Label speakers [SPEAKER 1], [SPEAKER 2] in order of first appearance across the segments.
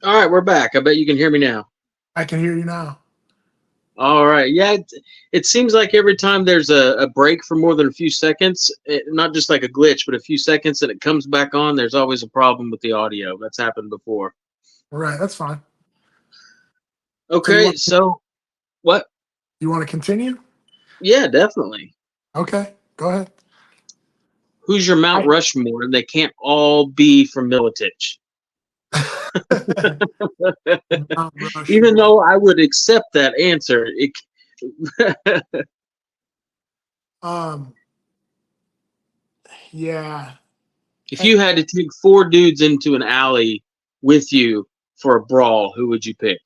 [SPEAKER 1] All right, we're back. I bet you can hear me now.
[SPEAKER 2] I can hear you now.
[SPEAKER 1] All right. Yeah, it seems like every time there's a break for more than a few seconds, not just like a glitch, but a few seconds, and it comes back on, there's always a problem with the audio. That's happened before.
[SPEAKER 2] Right, that's fine. So
[SPEAKER 1] Okay, so what?
[SPEAKER 2] you want to continue?
[SPEAKER 1] Yeah, definitely.
[SPEAKER 2] Okay, go ahead.
[SPEAKER 1] Who's your Mount
[SPEAKER 2] I
[SPEAKER 1] Rushmore? And they can't all be from Militich.
[SPEAKER 2] Mount
[SPEAKER 1] Even
[SPEAKER 2] Rushmore.
[SPEAKER 1] though I would accept that answer,
[SPEAKER 2] Um, yeah,
[SPEAKER 1] if
[SPEAKER 2] I-
[SPEAKER 1] you had to take four dudes into an alley with you for a brawl, who would you pick?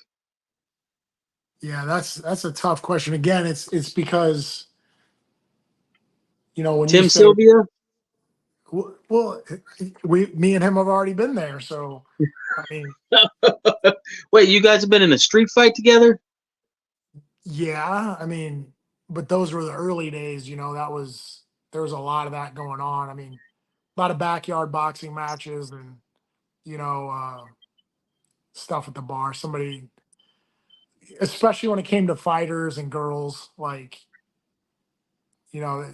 [SPEAKER 2] yeah. That's a tough question. Again, it's because when you
[SPEAKER 1] Tim
[SPEAKER 2] say,
[SPEAKER 1] Sylvia?
[SPEAKER 2] well, me and him have already been there. So, I mean,
[SPEAKER 1] Wait, you guys have been in a street fight together?
[SPEAKER 2] yeah, I mean, but those were the early days. There was a lot of that going on. I mean, a lot of backyard boxing matches and you know. Stuff at the bar. Somebody, especially when it came to fighters and girls, like, you know,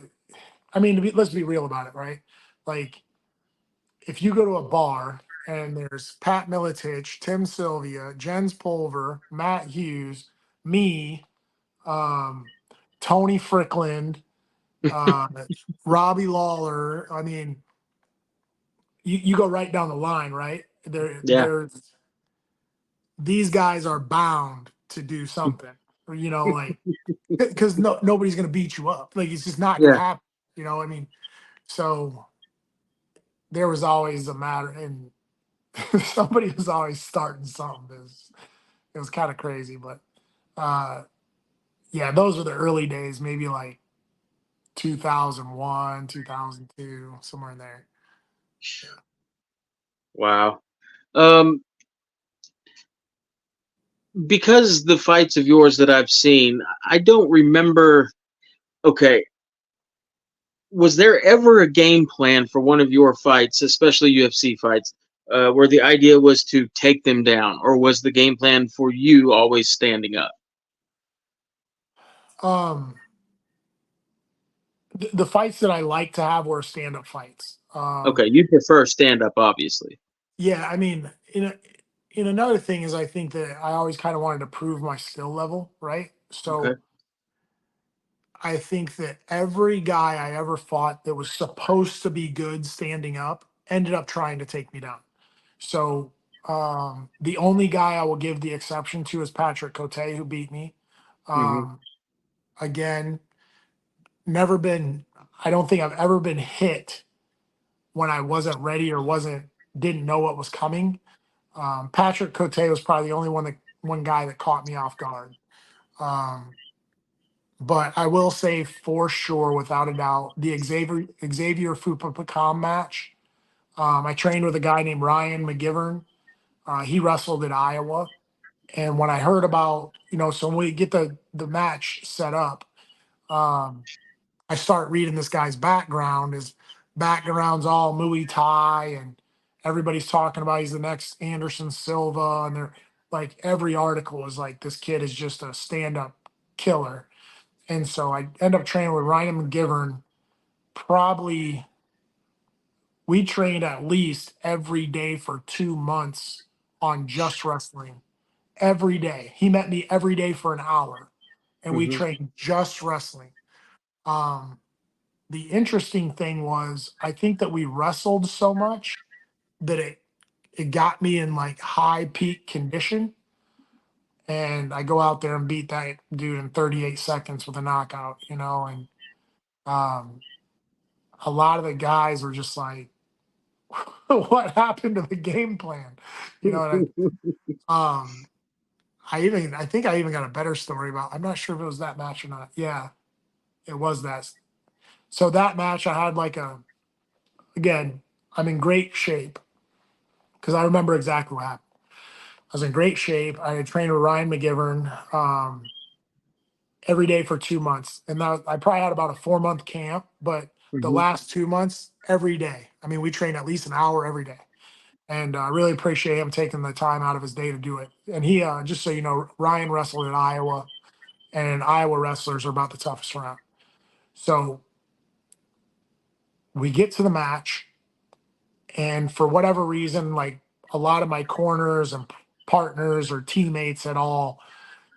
[SPEAKER 2] I mean, let's be real about it, right? Like, if you go to a bar and there's Pat Miletich, Tim Sylvia, Jens Pulver, Matt Hughes, me, um, Tony Frickland, uh, Robbie Lawler. I mean, you go right down the line, right?
[SPEAKER 1] Yeah,
[SPEAKER 2] There's these guys are bound to do something. Like because nobody's going to beat you up. Like it's just not going to
[SPEAKER 1] yeah.
[SPEAKER 2] happen. I mean, so there was always a matter, and somebody was always starting something. It was kind of crazy, but uh, yeah, those were the early days. Maybe like 2001, 2002, somewhere in there. Yeah.
[SPEAKER 1] Wow. Um, because the fights of yours that I've seen, I don't remember. Okay, was there ever a game plan for one of your fights, especially UFC fights, where the idea was to take them down, or was the game plan for you always standing up?
[SPEAKER 2] Um, the fights that I like to have were stand-up fights.
[SPEAKER 1] Okay, you prefer stand up, obviously.
[SPEAKER 2] Yeah, I mean, in another thing is I think that I always kind of wanted to prove my skill level, right?
[SPEAKER 1] Okay.
[SPEAKER 2] So I think that every guy I ever fought that was supposed to be good standing up ended up trying to take me down. So the only guy I will give the exception to is Patrick Cote, who beat me.
[SPEAKER 1] Hmm.
[SPEAKER 2] Um, Again, never been. I don't think I've ever been hit when I wasn't ready or wasn't didn't know what was coming. Patrick Cote was probably the only one guy that caught me off guard. Um, but I will say for sure, without a doubt, the Xavier Fupapakam match. I trained with a guy named Ryan McGivern. He wrestled at Iowa, and when I heard about so when we get the match set up, um, I start reading this guy's background. His background's all Muay Thai, and everybody's talking about he's the next Anderson Silva, and they're like every article is like this kid is just a stand-up killer. And so I end up training with Ryan McGivern. Probably we trained at least every day for 2 months on just wrestling. Every day. He met me every day for an hour and we
[SPEAKER 1] Hmm.
[SPEAKER 2] trained just wrestling. Um, the interesting thing was I think that we wrestled so much that it got me in like high peak condition. And I go out there and beat that dude in 38 seconds with a knockout, and um, a lot of the guys were just like, "What happened to the game plan?" You know, and I think I even got a better story about. I'm not sure if it was that match or not. Yeah, it was that. So that match, I had like again, I'm in great shape because I remember exactly what happened. I was in great shape. I had trained with Ryan McGivern every day for 2 months, and that I probably had about a 4 month camp, but the
[SPEAKER 1] Hmm.
[SPEAKER 2] last 2 months every day. I mean, we trained at least an hour every day. And I really appreciate him taking the time out of his day to do it. And he, just so you know, Ryan wrestled in Iowa, and Iowa wrestlers are about the toughest around. So we get to the match, and for whatever reason, like a lot of my corners and partners or teammates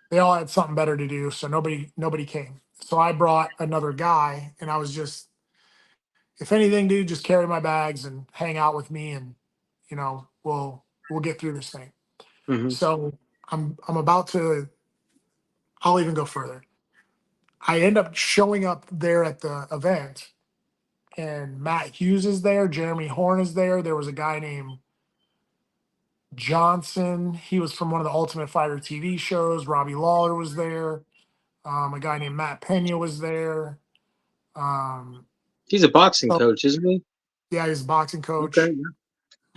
[SPEAKER 2] they all had something better to do, so nobody came. So I brought another guy, and I was just, if anything, dude, just carry my bags and hang out with me, and we'll get through this thing.
[SPEAKER 1] Hmm.
[SPEAKER 2] So I'm about to. I'll even go further. I end up showing up there at the event, and Matt Hughes is there. Jeremy Horn is there. There was a guy named Johnson. He was from one of the Ultimate Fighter TV shows. Robbie Lawler was there. A guy named Matt Pena was there. Um,
[SPEAKER 1] He's a boxing
[SPEAKER 2] so
[SPEAKER 1] coach, isn't he?
[SPEAKER 2] yeah, he's a boxing
[SPEAKER 1] Okay.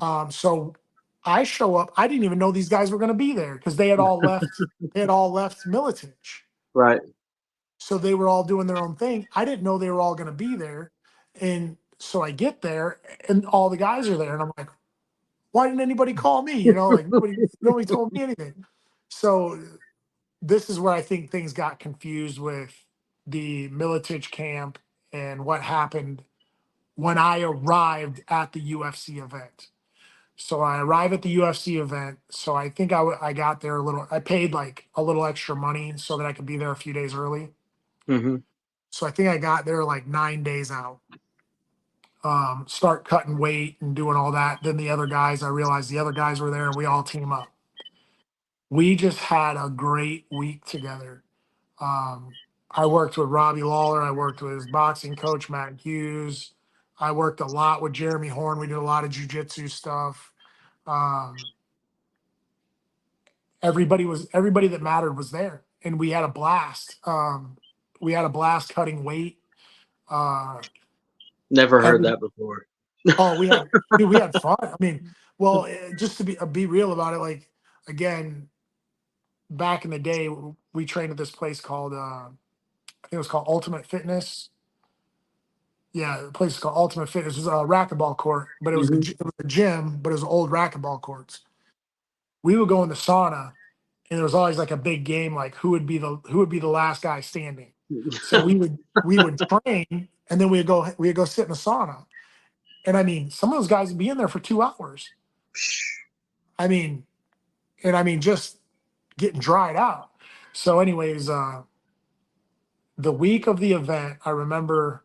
[SPEAKER 2] coach. So I show up. I didn't even know these guys were going to be there because they had all left. They had all left Militich.
[SPEAKER 1] Right.
[SPEAKER 2] So they were all doing their own thing. I didn't know they were all going to be there. And so I get there and all the guys are there. And I'm like, why didn't anybody call me? Like nobody told me anything. So this is where I think things got confused with the Militich camp and what happened when I arrived at the UFC event. So I arrive at the UFC event. So I think I got there I paid like a little extra money so that I could be there a few days early.
[SPEAKER 1] Hmm.
[SPEAKER 2] So I think I got there like 9 days out. Start cutting weight and doing all that. Then I realized the other guys were there and we all team up. We just had a great week together. Um, I worked with Robbie Lawler. I worked with his boxing coach, Matt Hughes. I worked a lot with Jeremy Horn. We did a lot of jujitsu stuff. Um, everybody that mattered was there, and we had a blast. We had a blast cutting weight. Uh,
[SPEAKER 1] Never heard
[SPEAKER 2] every
[SPEAKER 1] that before.
[SPEAKER 2] Oh, we had fun. I mean, well, just to be real about it, like again, back in the day, we trained at this place called I think it was called Ultimate Fitness. Yeah, the place is called Ultimate Fitness. It was a racquetball court, but
[SPEAKER 1] Hmm.
[SPEAKER 2] it was a gym, but it was old racquetball courts. We would go in the sauna, and there was always like a big game, like who would be the last guy standing. So we would train, and then we'd go sit in the sauna. And I mean, some of those guys would be in there for 2 hours. I mean, just getting dried out. So, anyways, the week of the event, I remember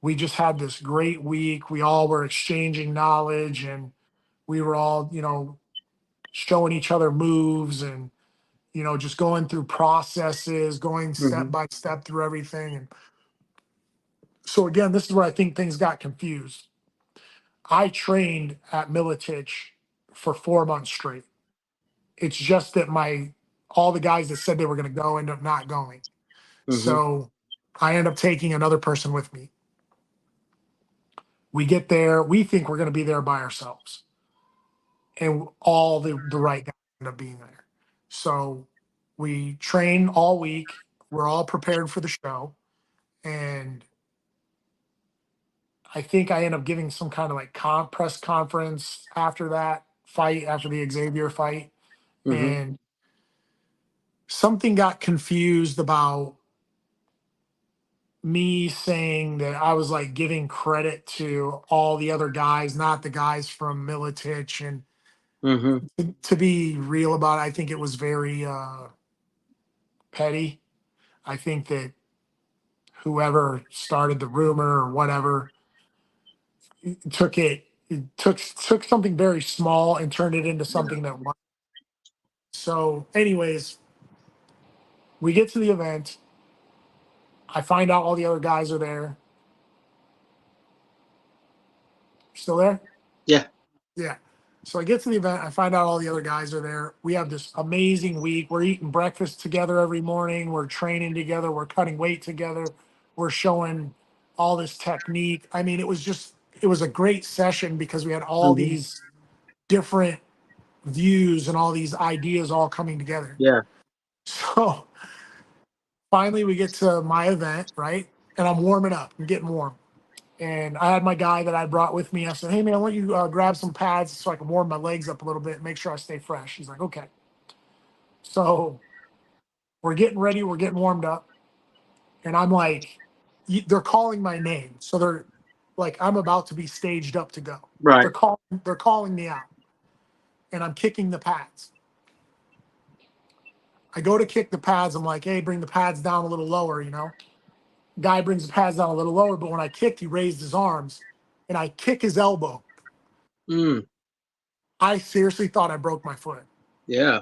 [SPEAKER 2] we just had this great week. We all were exchanging knowledge, and we were all, showing each other moves, and just going through processes, going step
[SPEAKER 1] Hmm.
[SPEAKER 2] by step through everything. And so, again, this is where I think things got confused. I trained at Militich for 4 months straight. It's just that my all the guys that said they were going to go end up not going.
[SPEAKER 1] Hmm.
[SPEAKER 2] So I end up taking another person with me. We get there, we think we're going to be there by ourselves, and all the right guys end up being there. So we train all week. We're all prepared for the show, and I think I end up giving some kind of like press conference after that fight, after the Xavier fight,
[SPEAKER 1] Hmm.
[SPEAKER 2] and something got confused about me saying that I was like giving credit to all the other guys, not the guys from Militich. And
[SPEAKER 1] Hmm.
[SPEAKER 2] to be real about it, I think it was very petty. I think that whoever started the rumor or whatever took it took something very small and turned it into
[SPEAKER 1] Yeah.
[SPEAKER 2] something that was. So, anyways, we get to the event. I find out all the other guys are there. Still there?
[SPEAKER 1] Yeah.
[SPEAKER 2] Yeah. So I get to the event. I find out all the other guys are there. We have this amazing week. We're eating breakfast together every morning. We're training together. We're cutting weight together. We're showing all this technique. I mean, it was a great session because we had all
[SPEAKER 1] Hmm.
[SPEAKER 2] these different views and all these ideas all coming together.
[SPEAKER 1] Yeah.
[SPEAKER 2] So finally, we get to my event, right? And I'm warming up. I'm getting warm. And I had my guy that I brought with me. I said, "Hey man, I want you to grab some pads so I can warm my legs up a little bit and make sure I stay fresh." He's like, "Okay." So we're getting ready, we're getting warmed up, and I'm like, they're calling my name, so they're like, I'm about to be staged up to go.
[SPEAKER 1] Right.
[SPEAKER 2] They're calling me out, and I'm kicking the pads. I go to kick the pads. I'm like, "Hey, bring the pads down a little lower," you know. Guy brings the pads down a little lower, but when I kicked, he raised his arms, and I kick his elbow.
[SPEAKER 1] Mm.
[SPEAKER 2] I seriously thought I broke my foot.
[SPEAKER 1] Yeah.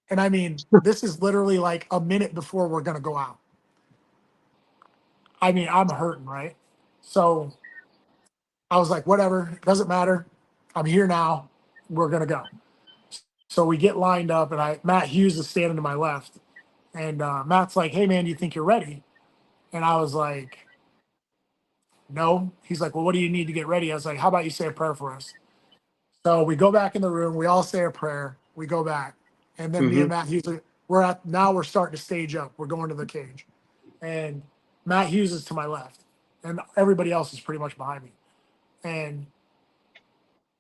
[SPEAKER 2] And I mean, this is literally like a minute before we're gonna go out. I mean, I'm hurting, right? So I was like, whatever, doesn't matter. I'm here now. We're gonna go. So we get lined up, and Matt Hughes is standing to my left, and Matt's like, "Hey man, do you think you're ready?" And I was like, "No." He's like, "Well, what do you need to get ready?" I was like, "How about you say a prayer for us?" So we go back in the room. We all say a prayer. We go back, and then me
[SPEAKER 1] Mm-hmm.
[SPEAKER 2] and Matt Hughes we're starting to stage up. We're going to the cage, and Matt Hughes is to my left, and everybody else is pretty much behind me. And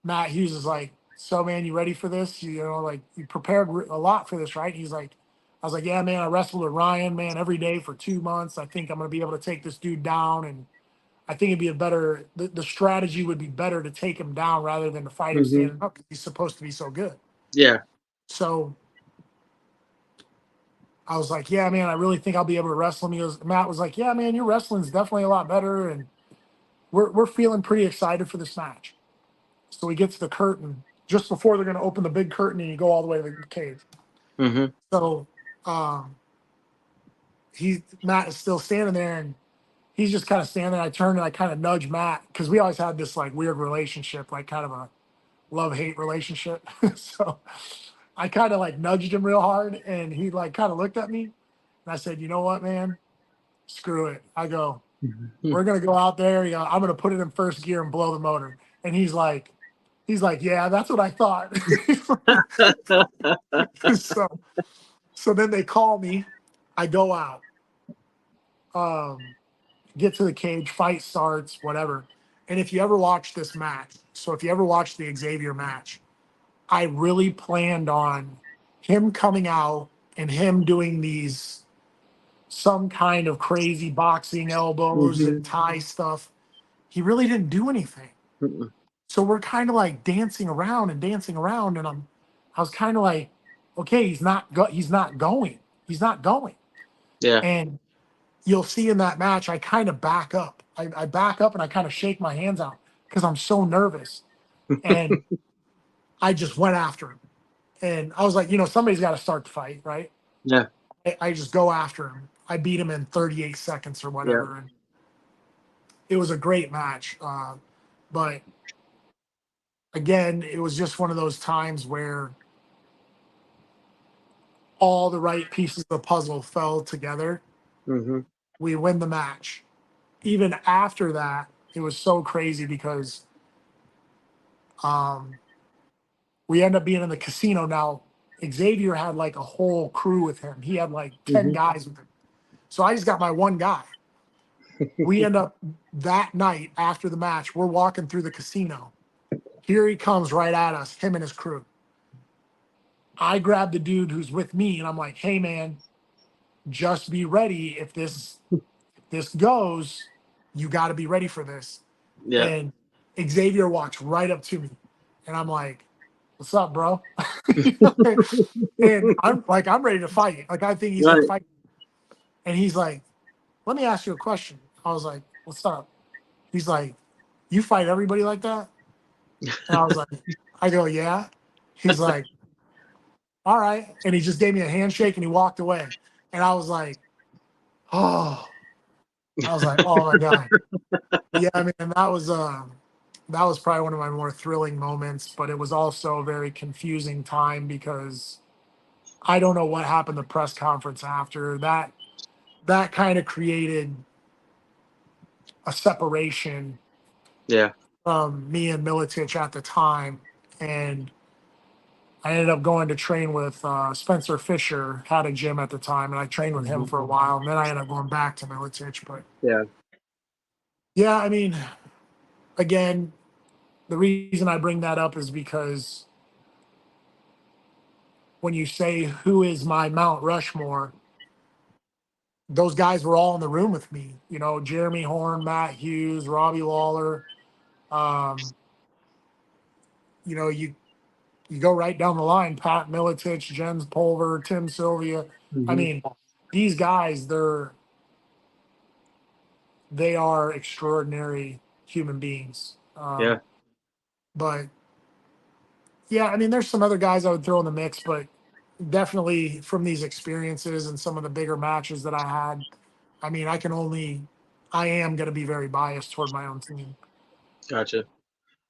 [SPEAKER 2] Matt Hughes is like, "So man, you ready for this? You know, like you prepared a lot for this, right?" He's like, "I was like, yeah, man. I wrestled with Ryan, man, every day for 2 months. I think I'm gonna be able to take this dude down, and I think it'd be the strategy would be better to take him down rather than to fight him
[SPEAKER 1] Mm-hmm.
[SPEAKER 2] standing up because he's supposed to be so good."
[SPEAKER 1] Yeah.
[SPEAKER 2] So I was like, "Yeah, man, I really think I'll be able to wrestle him." Matt was like, "Yeah, man, your wrestling's definitely a lot better, and we're feeling pretty excited for this match." So we get to the curtain just before they're going to open the big curtain, and you go all the way to the cage.
[SPEAKER 1] Mm-hmm.
[SPEAKER 2] So Matt is still standing there, and he's just kind of standing there. I turn and I kind of nudge Matt because we always had this like weird relationship, like kind of a love-hate relationship. So I kind of like nudged him real hard, and he like kind of looked at me, and I said, "You know what, man? Screw it." I go,
[SPEAKER 1] Mm-hmm.
[SPEAKER 2] "We're gonna go out there. You know, I'm gonna put it in first gear and blow the motor." And he's like, "Yeah, that's what I thought." so so then they call me. I go out, get to the cage, fight starts, whatever. And if you ever watch this match, so if you ever watch the Xavier match, I really planned on him coming out and him doing these some kind of crazy boxing elbows
[SPEAKER 1] Mm-hmm.
[SPEAKER 2] and tie stuff. He really didn't do anything.
[SPEAKER 1] Mm-hmm.
[SPEAKER 2] So we're kind of like dancing around, and I was kind of like, okay, he's not going. He's not going.
[SPEAKER 1] Yeah.
[SPEAKER 2] And you'll see in that match, I kind of back up. I back up and I kind of shake my hands out because I'm so nervous. And I just went after him. And I was like, somebody's got to start the fight, right?
[SPEAKER 1] Yeah.
[SPEAKER 2] I just go after him. I beat him in 38 seconds or
[SPEAKER 1] Yeah.
[SPEAKER 2] whatever. And it was a great match. But again, it was just one of those times where all the right pieces of the puzzle fell together.
[SPEAKER 1] Mm-hmm.
[SPEAKER 2] We win the match. Even after that, it was so crazy because um, we end up being in the casino. Now, Xavier had like a whole crew with him. He had like 10
[SPEAKER 1] Mm-hmm.
[SPEAKER 2] guys with him. So I just got my one guy. We end up that night after the match, we're walking through the casino. Here he comes right at us, him and his crew. I grab the dude who's with me and I'm like, "Hey man, just be ready. If this goes, you got to be ready for this."
[SPEAKER 1] Yeah.
[SPEAKER 2] And Xavier walks right up to me, and I'm like, "What's up, bro?" And I'm ready to fight. Like I think he's gonna
[SPEAKER 1] Right.
[SPEAKER 2] fight. And he's like, "Let me ask you a question." I was like, "What's up?" He's like, "You fight everybody like that?" And I was like, I go, "Yeah." He's like, "All right." And he just gave me a handshake and he walked away. And I was like, oh, "Oh my God." Yeah, I mean, that was probably one of my more thrilling moments, but it was also a very confusing time because I don't know what happened the press conference after that. That kind of created a separation
[SPEAKER 1] Yeah.
[SPEAKER 2] from me and Militich at the time, and I ended up going to train with Spencer Fisher, had a gym at the time, and I trained with him
[SPEAKER 1] Mm-hmm.
[SPEAKER 2] for a while, and then I ended up going back to Militich. But
[SPEAKER 1] Yeah.
[SPEAKER 2] yeah, I mean, again, the reason I bring that up is because when you say who is my Mount Rushmore, those guys were all in the room with me. You know, Jeremy Horn, Matt Hughes, Robbie Lawler. Um, you know, you go right down the line: Pat Militich, Jens Pulver, Tim Sylvia. I
[SPEAKER 1] Hmm.
[SPEAKER 2] mean, these guys, they are extraordinary human beings.
[SPEAKER 1] Yeah,
[SPEAKER 2] But yeah, I mean, there's some other guys I would throw in the mix, but definitely from these experiences and some of the bigger matches that I had, I mean, I am going to be very biased toward my own team.
[SPEAKER 1] gotcha.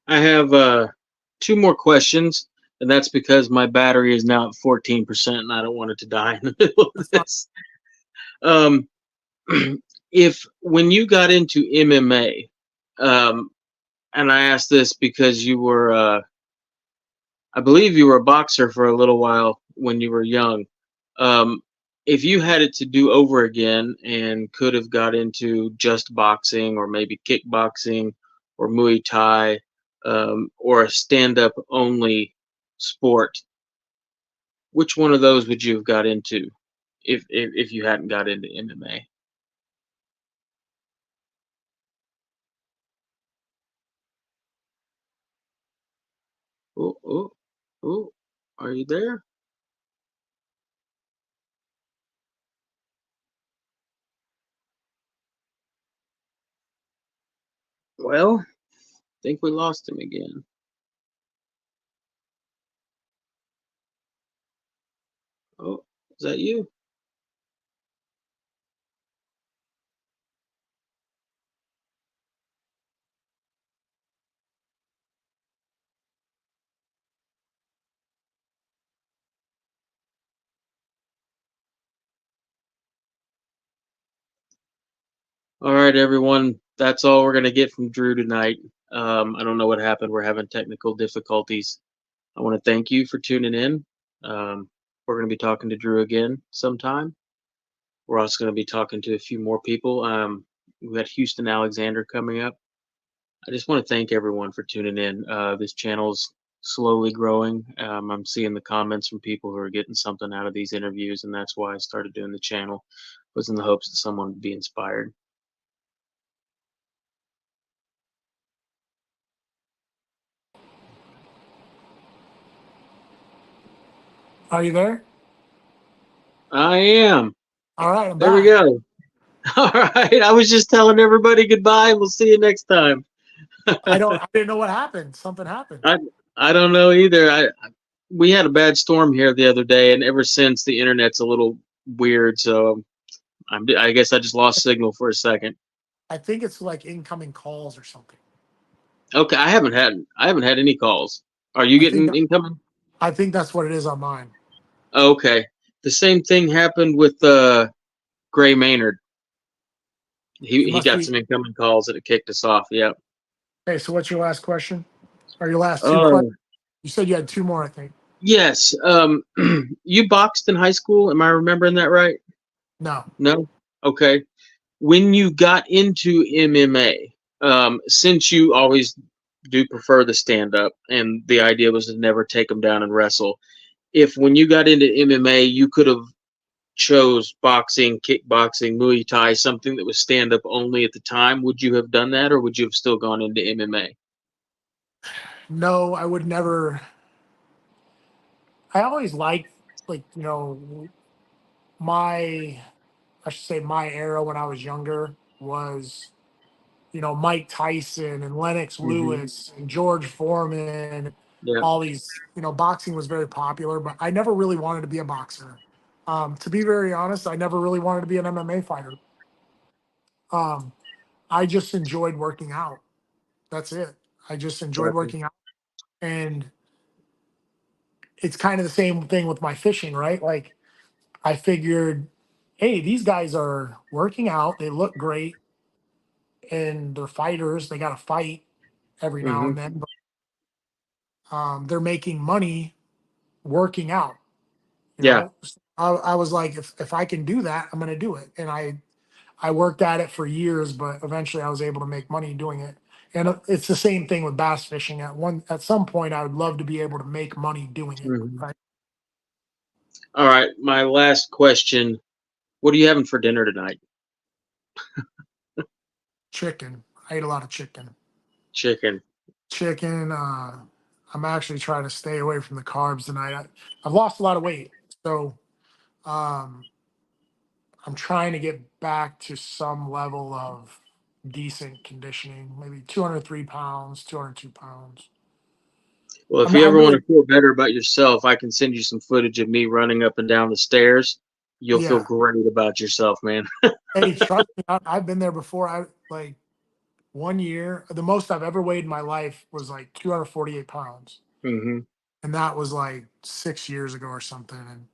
[SPEAKER 1] I have two more questions, and that's because my battery is now at 14%, and I don't want it to die in the middle of
[SPEAKER 2] That's not,
[SPEAKER 1] this. Um, if when you got into MMA, um, and I asked this because you were, I believe you were a boxer for a little while when you were young. Um, if you had it to do over again and could have got into just boxing or maybe kickboxing or Muay Thai, or a stand-up only sport, which one of those would you have got into if you hadn't got into MMA? Oh, oh, oh, are you there? Well, think we lost him again. Oh, is that you? All right, everyone. That's all we're gonna get from Drew tonight. I don't know what happened. We're having technical difficulties. I want to thank you for tuning in. We're gonna be talking to Drew again sometime. We're also gonna be talking to a few more people. We got Houston Alexander coming up. I just want to thank everyone for tuning in. This channel's slowly growing. I'm seeing the comments from people who are getting something out of these interviews, and that's why I started doing the channel. Was in the hopes that someone would be inspired.
[SPEAKER 2] are you there?
[SPEAKER 1] I am.
[SPEAKER 2] All right, I'm
[SPEAKER 1] There we
[SPEAKER 2] back.
[SPEAKER 1] go. All right. I was just telling everybody goodbye. We'll see you next time.
[SPEAKER 2] I didn't know what happened. Something happened.
[SPEAKER 1] I I don't know either. We had a bad storm here the other day, and ever since the internet's a little weird. So I guess I just lost signal for a second.
[SPEAKER 2] I think it's like incoming calls or something.
[SPEAKER 1] Okay, I haven't had any calls. Are you
[SPEAKER 2] I think
[SPEAKER 1] getting incoming?
[SPEAKER 2] I think that's what it is on mine.
[SPEAKER 1] Okay. The same thing happened with Gray Maynard. He
[SPEAKER 2] It
[SPEAKER 1] he
[SPEAKER 2] must
[SPEAKER 1] got
[SPEAKER 2] be.
[SPEAKER 1] some incoming calls and it kicked us off. Yep.
[SPEAKER 2] Okay, so what's your last question? Or your last two questions?
[SPEAKER 1] Oh
[SPEAKER 2] You said you had two more, I think.
[SPEAKER 1] yes. You boxed in high school. Am I remembering that right?
[SPEAKER 2] No.
[SPEAKER 1] No. Okay. When you got into MMA, since you always do prefer the stand up, and the idea was to never take them down and wrestle. If when you got into MMA, you could have chose boxing, kickboxing, Muay Thai, something that was stand up only at the time, would you have done that, or would you have still gone into MMA?
[SPEAKER 2] No, I would never. I always liked, like, my, I should say my era when I was younger was, Mike Tyson and Lennox
[SPEAKER 1] Hmm.
[SPEAKER 2] Lewis and George Foreman.
[SPEAKER 1] Yeah.
[SPEAKER 2] All these, boxing was very popular, but I never really wanted to be a boxer. To be very honest, I never really wanted to be an MMA fighter. Um, I just enjoyed working out. That's it. I just enjoyed
[SPEAKER 1] Gotcha.
[SPEAKER 2] working out. And it's kind of the same thing with my fishing, right? Like, I figured, hey, these guys are working out. They look great and they're fighters. They got to fight every now
[SPEAKER 1] Hmm.
[SPEAKER 2] and then. But they're making money working out.
[SPEAKER 1] Yeah.
[SPEAKER 2] I was like, if I can do that, I'm going to do it. And I worked at it for years, but eventually I was able to make money doing it. And it's the same thing with bass fishing. At some point, I would love to be able to make money doing it.
[SPEAKER 1] Mhm.
[SPEAKER 2] Right?
[SPEAKER 1] All right, my last question. What are you having for dinner tonight?
[SPEAKER 2] Chicken. I ate a lot of chicken.
[SPEAKER 1] Chicken.
[SPEAKER 2] Chicken. I'm actually trying to stay away from the carbs tonight. I've lost a lot of weight, so um, I'm trying to get back to some level of decent conditioning. Maybe 203 pounds, 202 pounds.
[SPEAKER 1] Well, if
[SPEAKER 2] I'm,
[SPEAKER 1] you
[SPEAKER 2] I'm
[SPEAKER 1] ever want to
[SPEAKER 2] really,
[SPEAKER 1] feel better about yourself, I can send you some footage of me running up and down the stairs. You'll feel
[SPEAKER 2] yeah.
[SPEAKER 1] great about yourself, man.
[SPEAKER 2] Hey, trust me, I've been there before. I like 1 year. The most I've ever weighed in my life was like 248 pounds,
[SPEAKER 1] Hmm.
[SPEAKER 2] and that was like 6 years ago or something. And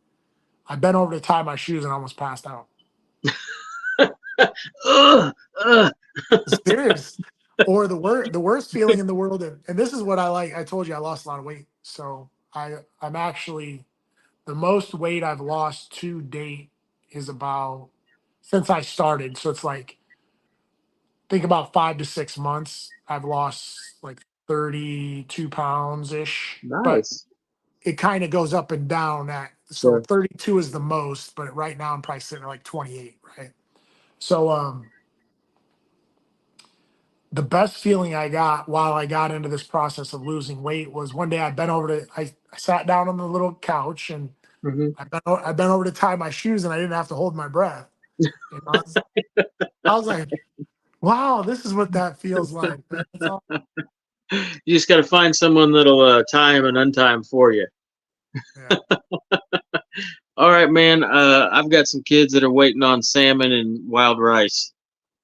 [SPEAKER 2] I bent over to tie my shoes and almost passed out.
[SPEAKER 1] Ugh, ugh.
[SPEAKER 2] Serious. Or the worst feeling in the world, and this is what I like. I told you I lost a lot of weight, so I'm actually the most weight I've lost to date is about since I started. So it's like think about 5 to 6 months. I've lost like 32 pounds ish, but
[SPEAKER 1] Nice.
[SPEAKER 2] it kind of goes up and down. At so
[SPEAKER 1] Sure.
[SPEAKER 2] 32 is the most, but right now I'm probably sitting at like 28, right? So the best feeling I got while I got into this process of losing weight was one day I sat down on the little couch and
[SPEAKER 1] Hmm.
[SPEAKER 2] I bent over to tie my shoes and I didn't have to hold my breath. You know, I was like, wow, this is what that feels like, man. It's all,
[SPEAKER 1] You just got to find someone that'll tie him and untie him for you.
[SPEAKER 2] yeah.
[SPEAKER 1] All right, man. I've got some kids that are waiting on salmon and wild rice,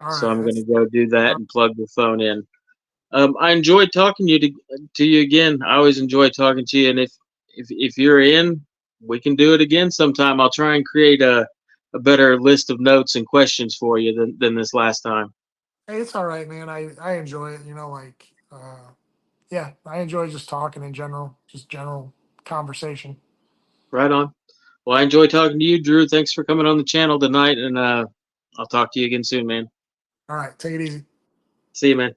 [SPEAKER 2] All
[SPEAKER 1] so
[SPEAKER 2] right.
[SPEAKER 1] I'm going to
[SPEAKER 2] That's
[SPEAKER 1] go do that
[SPEAKER 2] uh,
[SPEAKER 1] and plug the phone in. I enjoyed talking to you again. I always enjoy talking to you, and if you're in, we can do it again sometime. I'll try and create a better list of notes and questions for you than this last time.
[SPEAKER 2] hey, it's all right, man. I enjoy it. Yeah, I enjoy just talking in general, just general conversation.
[SPEAKER 1] Right on. Well, I enjoy talking to you, Drew. Thanks for coming on the channel tonight, and I'll talk to you again soon, man.
[SPEAKER 2] All right, take it easy.
[SPEAKER 1] See you, man.